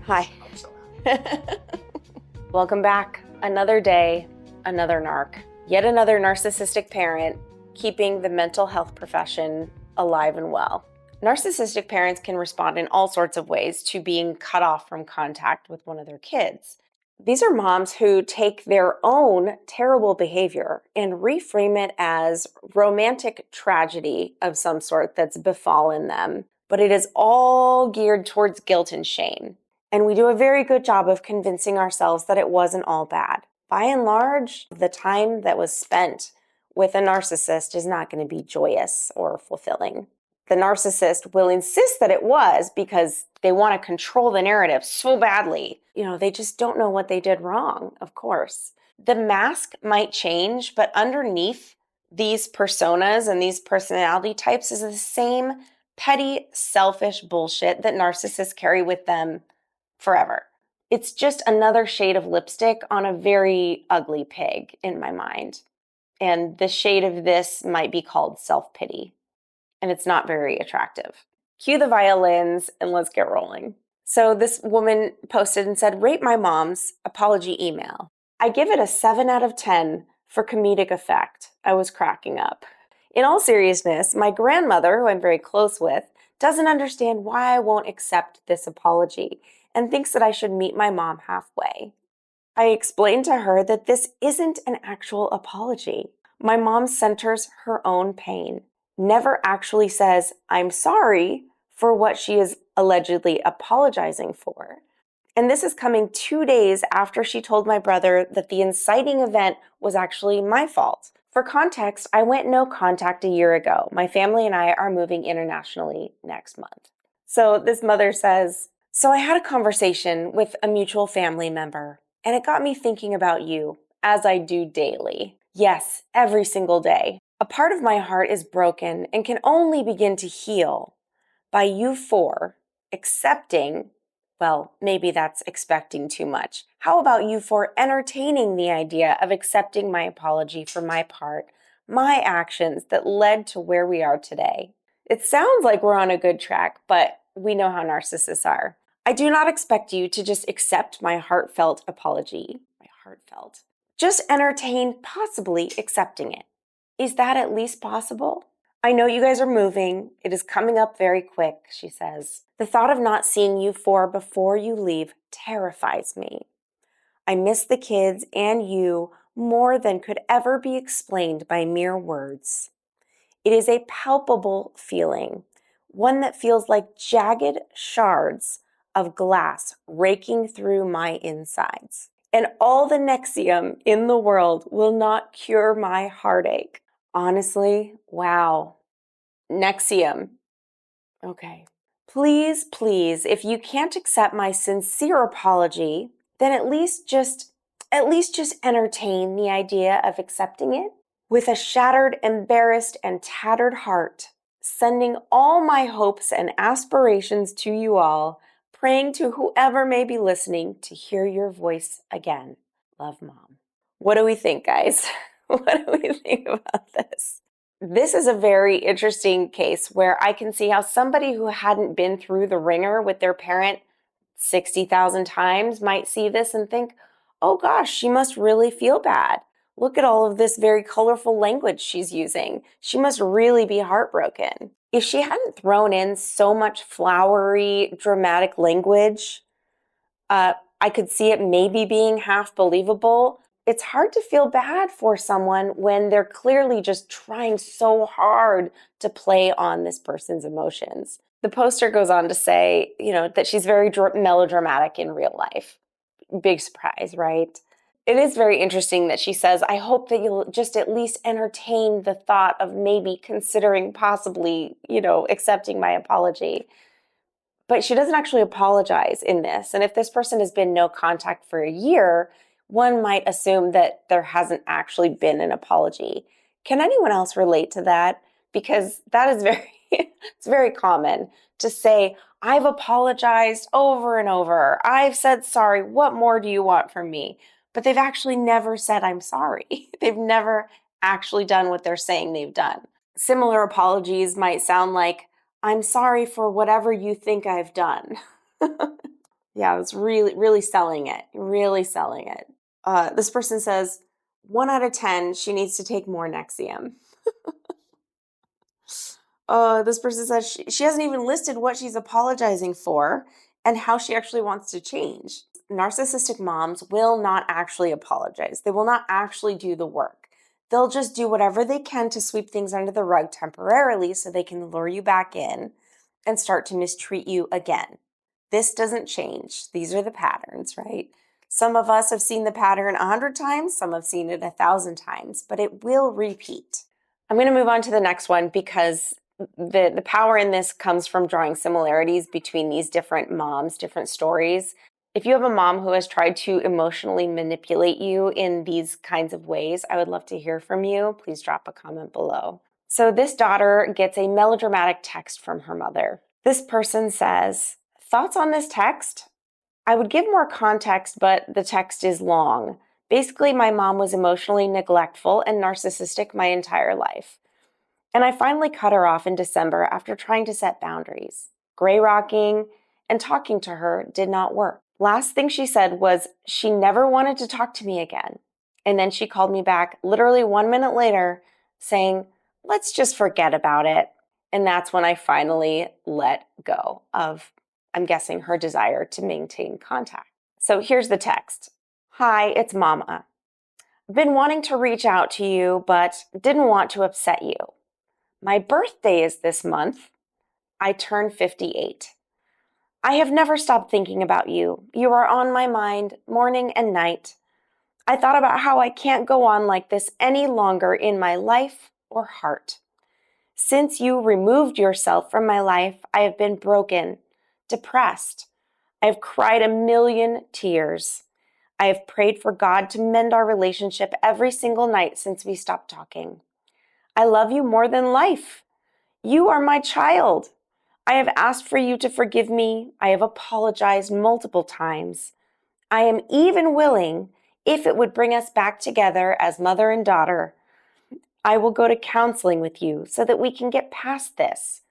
Hi. Welcome back. Another day, another narc. Yet another narcissistic parent keeping the mental health profession alive and well. Narcissistic parents can respond in all sorts of ways to being cut off from contact with one of their kids. These are moms who take their own terrible behavior and reframe it as romantic tragedy of some sort that's befallen them, but it is all geared towards guilt and shame. And we do a very good job of convincing ourselves that it wasn't all bad. By and large, the time that was spent with a narcissist is not going to be joyous or fulfilling. The narcissist will insist that it was because they want to control the narrative so badly. They just don't know what they did wrong, of course. The mask might change, but underneath these personas and these personality types is the same petty, selfish bullshit that narcissists carry with them forever. It's just another shade of lipstick on a very ugly pig in my mind. And the shade of this might be called self-pity. And it's not very attractive. Cue the violins and let's get rolling. So this woman posted and said, rate my mom's apology email. I give it a 7 out of 10 for comedic effect. I was cracking up. In all seriousness, my grandmother, who I'm very close with, doesn't understand why I won't accept this apology and thinks that I should meet my mom halfway. I explained to her that this isn't an actual apology. My mom centers her own pain, never actually says, I'm sorry for what she is allegedly apologizing for. And this is coming 2 days after she told my brother that the inciting event was actually my fault. For context, I went no contact a year ago. My family and I are moving internationally next month. So this mother says, so I had a conversation with a mutual family member, and it got me thinking about you, as I do daily. Yes, every single day. A part of my heart is broken and can only begin to heal by you four accepting, well, maybe that's expecting too much. How about you four entertaining the idea of accepting my apology for my part, my actions that led to where we are today? It sounds like we're on a good track, but we know how narcissists are. I do not expect you to just accept my heartfelt apology. Just entertain possibly accepting it. Is that at least possible? I know you guys are moving. It is coming up very quick, she says. The thought of not seeing you four before you leave terrifies me. I miss the kids and you more than could ever be explained by mere words. It is a palpable feeling, one that feels like jagged shards of glass raking through my insides. And all the Nexium in the world will not cure my heartache. Honestly, wow. Nexium. Okay. Please, please, if you can't accept my sincere apology, then at least just entertain the idea of accepting it. With a shattered, embarrassed, and tattered heart, sending all my hopes and aspirations to you all, praying to whoever may be listening to hear your voice again. Love, Mom. What do we think, guys? What do we think about this? This is a very interesting case where I can see how somebody who hadn't been through the ringer with their parent 60,000 times might see this and think, oh gosh, she must really feel bad. Look at all of this very colorful language she's using. She must really be heartbroken. If she hadn't thrown in so much flowery, dramatic language, I could see it maybe being half believable. It's hard to feel bad for someone when they're clearly just trying so hard to play on this person's emotions. The poster goes on to say, that she's very melodramatic in real life. Big surprise, right? It is very interesting that she says, I hope that you'll just at least entertain the thought of maybe considering possibly, accepting my apology. But she doesn't actually apologize in this. And if this person has been no contact for a year, one might assume that there hasn't actually been an apology. Can anyone else relate to that? Because that is it's very common to say, I've apologized over and over. I've said sorry. What more do you want from me? But they've actually never said, I'm sorry. They've never actually done what they're saying they've done. Similar apologies might sound like, I'm sorry for whatever you think I've done. Yeah, it's really, really selling it. Really selling it. This person says, 1 out of 10, she needs to take more Nexium. This person says she hasn't even listed what she's apologizing for and how she actually wants to change. Narcissistic moms will not actually apologize. They will not actually do the work. They'll just do whatever they can to sweep things under the rug temporarily so they can lure you back in and start to mistreat you again. This doesn't change. These are the patterns, right? Some of us have seen the pattern 100 times, some have seen it 1,000 times, but it will repeat. I'm going to move on to the next one because the power in this comes from drawing similarities between these different moms, different stories. If you have a mom who has tried to emotionally manipulate you in these kinds of ways, I would love to hear from you. Please drop a comment below. So this daughter gets a melodramatic text from her mother. This person says, "Thoughts on this text? I would give more context, but the text is long. Basically, my mom was emotionally neglectful and narcissistic my entire life. And I finally cut her off in December after trying to set boundaries. Gray rocking and talking to her did not work. Last thing she said was she never wanted to talk to me again. And then she called me back literally 1 minute later saying, let's just forget about it. And that's when I finally let go of, I'm guessing, her desire to maintain contact. So here's the text. Hi, it's Mama. I've been wanting to reach out to you, but didn't want to upset you. My birthday is this month. I turn 58. I have never stopped thinking about you. You are on my mind morning and night. I thought about how I can't go on like this any longer in my life or heart. Since you removed yourself from my life, I have been broken, depressed. I have cried a million tears. I have prayed for God to mend our relationship every single night since we stopped talking. I love you more than life. You are my child. I have asked for you to forgive me. I have apologized multiple times. I am even willing, if it would bring us back together as mother and daughter. I will go to counseling with you so that we can get past this.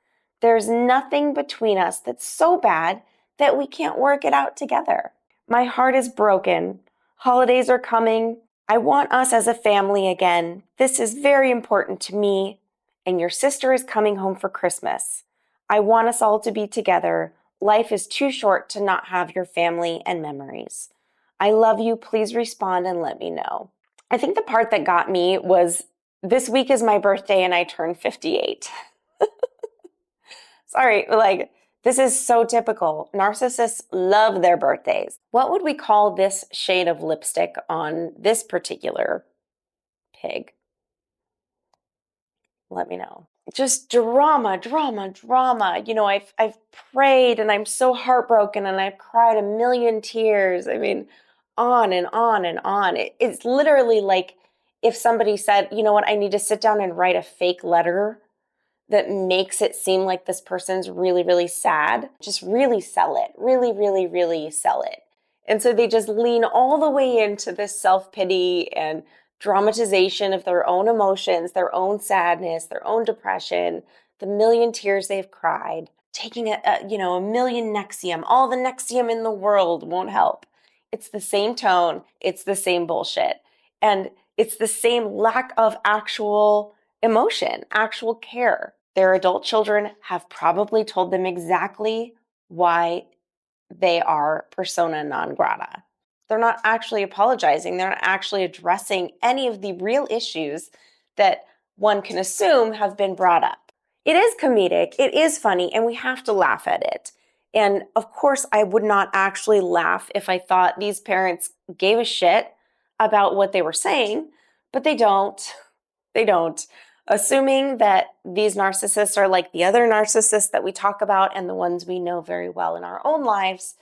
There's nothing between us that's so bad that we can't work it out together. My heart is broken. Holidays are coming. I want us as a family again. This is very important to me. And your sister is coming home for Christmas. I want us all to be together. Life is too short to not have your family and memories. I love you. Please respond and let me know. I think the part that got me was this week is my birthday and I turn 58. Sorry, this is so typical. Narcissists love their birthdays. What would we call this shade of lipstick on this particular pig? Let me know. Just drama, drama, drama. You know, I've prayed and I'm so heartbroken and I've cried a million tears. I mean, on and on and on. It's literally like if somebody said, you know what, I need to sit down and write a fake letter that makes it seem like this person's really, really sad. Just really sell it. Really, really, really sell it. And so they just lean all the way into this self-pity and dramatization of their own emotions, their own sadness, their own depression, the million tears they've cried, taking a million Nexium. All the Nexium in the world won't help. It's the same tone. It's the same bullshit. And it's the same lack of actual emotion, actual care. Their adult children have probably told them exactly why they are persona non grata. They're not actually apologizing. They're not actually addressing any of the real issues that one can assume have been brought up. It is comedic, it is funny, and we have to laugh at it. And of course, I would not actually laugh if I thought these parents gave a shit about what they were saying, but they don't. They don't. Assuming that these narcissists are like the other narcissists that we talk about and the ones we know very well in our own lives,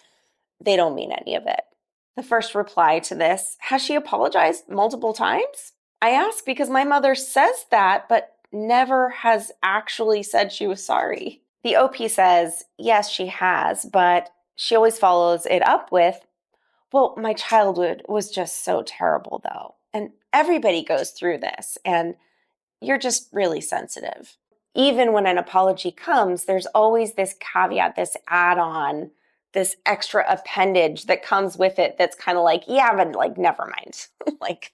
they don't mean any of it. The first reply to this, has she apologized multiple times? I ask because my mother says that, but never has actually said she was sorry. The OP says, yes, she has, but she always follows it up with, well, my childhood was just so terrible though. And everybody goes through this, and you're just really sensitive. Even when an apology comes, there's always this caveat, this add-on this extra appendage that comes with it that's kind of like, yeah, but like, never mind. Like,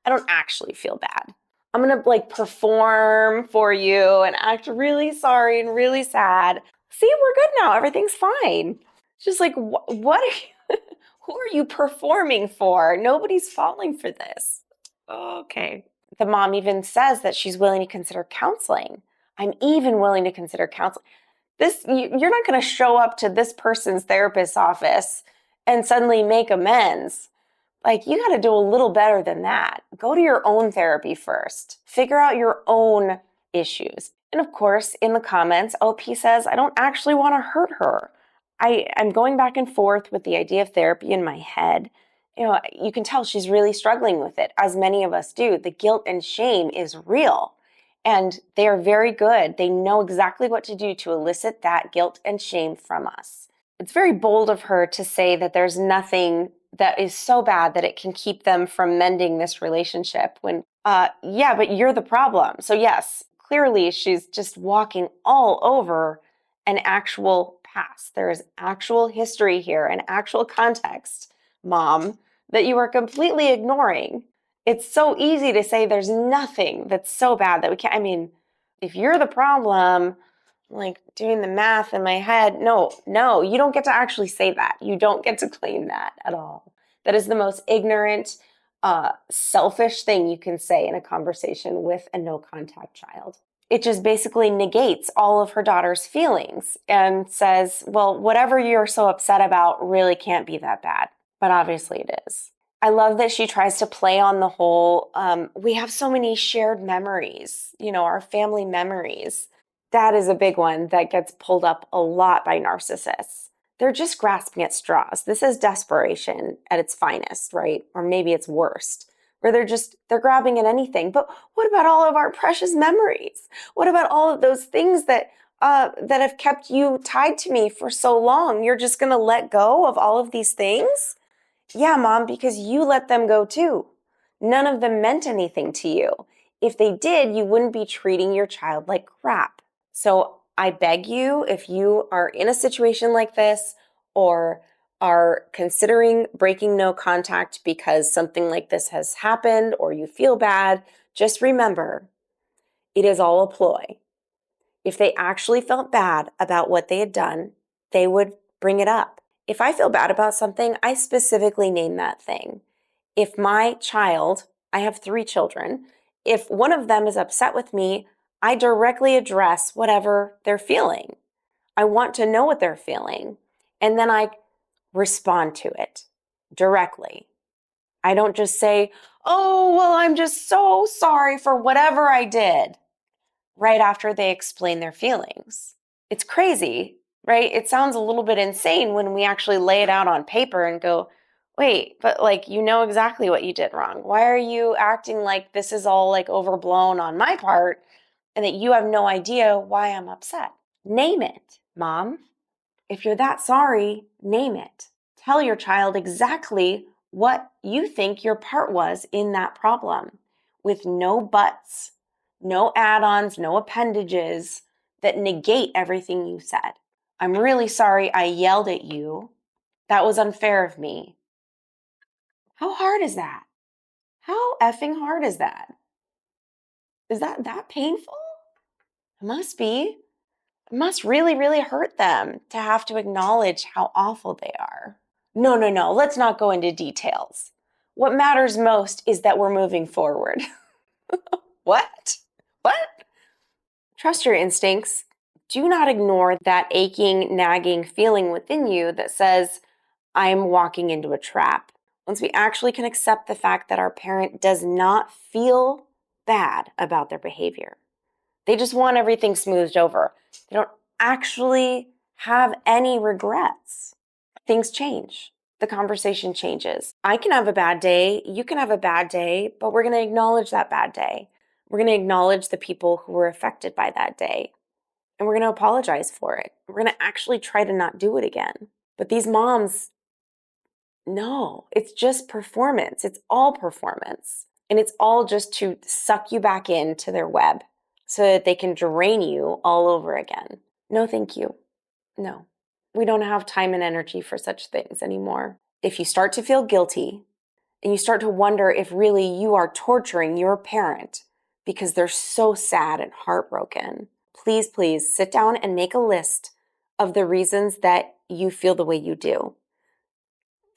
I don't actually feel bad. I'm going to like perform for you and act really sorry and really sad. See, we're good now. Everything's fine. It's just like, what are you, who are you performing for? Nobody's falling for this. Okay. The mom even says that she's willing to consider counseling. I'm even willing to consider counseling. You're not going to show up to this person's therapist's office and suddenly make amends. Like, you got to do a little better than that. Go to your own therapy first. Figure out your own issues. And of course, in the comments, OP says, I don't actually want to hurt her. I'm going back and forth with the idea of therapy in my head. You can tell she's really struggling with it, as many of us do. The guilt and shame is real. And they are very good. They know exactly what to do to elicit that guilt and shame from us. It's very bold of her to say that there's nothing that is so bad that it can keep them from mending this relationship when, yeah, but you're the problem. So yes, clearly she's just walking all over an actual past. There is actual history here and actual context, Mom, that you are completely ignoring. It's so easy to say there's nothing that's so bad that we can't. I mean, if you're the problem, like doing the math in my head, no, you don't get to actually say that. You don't get to claim that at all. That is the most ignorant, selfish thing you can say in a conversation with a no contact child. It just basically negates all of her daughter's feelings and says, well, whatever you're so upset about really can't be that bad. But obviously it is. I love that she tries to play on the whole, we have so many shared memories, our family memories. That is a big one that gets pulled up a lot by narcissists. They're just grasping at straws. This is desperation at its finest, right? Or maybe it's worst, where they're grabbing at anything. But what about all of our precious memories? What about all of those things that have kept you tied to me for so long? You're just going to let go of all of these things? Yeah, Mom, because you let them go too. None of them meant anything to you. If they did, you wouldn't be treating your child like crap. So I beg you, if you are in a situation like this or are considering breaking no contact because something like this has happened or you feel bad, just remember, it is all a ploy. If they actually felt bad about what they had done, they would bring it up. If I feel bad about something, I specifically name that thing. If my child, I have 3 children, if one of them is upset with me, I directly address whatever they're feeling. I want to know what they're feeling, and then I respond to it directly. I don't just say, oh, well, I'm just so sorry for whatever I did, right after they explain their feelings. It's crazy, right? It sounds a little bit insane when we actually lay it out on paper and go, wait, but like, you know exactly what you did wrong. Why are you acting like this is all like overblown on my part and that you have no idea why I'm upset? Name it, Mom. If you're that sorry, name it. Tell your child exactly what you think your part was in that problem with no buts, no add-ons, no appendages that negate everything you said. I'm really sorry I yelled at you. That was unfair of me. How hard is that? How effing hard is that? Is that painful? It must be. It must really, really hurt them to have to acknowledge how awful they are. No, let's not go into details. What matters most is that we're moving forward. What? Trust your instincts. Do not ignore that aching, nagging feeling within you that says, I'm walking into a trap. Once we actually can accept the fact that our parent does not feel bad about their behavior, they just want everything smoothed over. They don't actually have any regrets. Things change. The conversation changes. I can have a bad day. You can have a bad day, but we're going to acknowledge that bad day. We're going to acknowledge the people who were affected by that day. And we're going to apologize for it. We're going to actually try to not do it again. But these moms, no, it's just performance. It's all performance. And it's all just to suck you back into their web so that they can drain you all over again. No, thank you. No. we don't have time and energy for such things anymore. If you start to feel guilty and you start to wonder if really you are torturing your parent because they're so sad and heartbroken, please, please sit down and make a list of the reasons that you feel the way you do.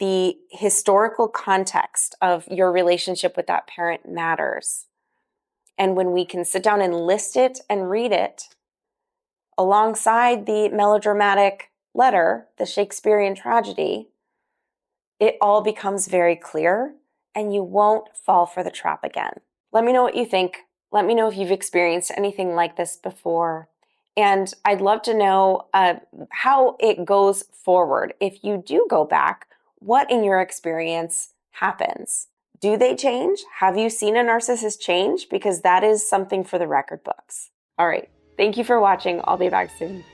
The historical context of your relationship with that parent matters. And when we can sit down and list it and read it alongside the melodramatic letter, the Shakespearean tragedy, it all becomes very clear and you won't fall for the trap again. Let me know what you think. Let me know if you've experienced anything like this before. And I'd love to know how it goes forward. If you do go back, what in your experience happens? Do they change? Have you seen a narcissist change? Because that is something for the record books. All right. Thank you for watching. I'll be back soon.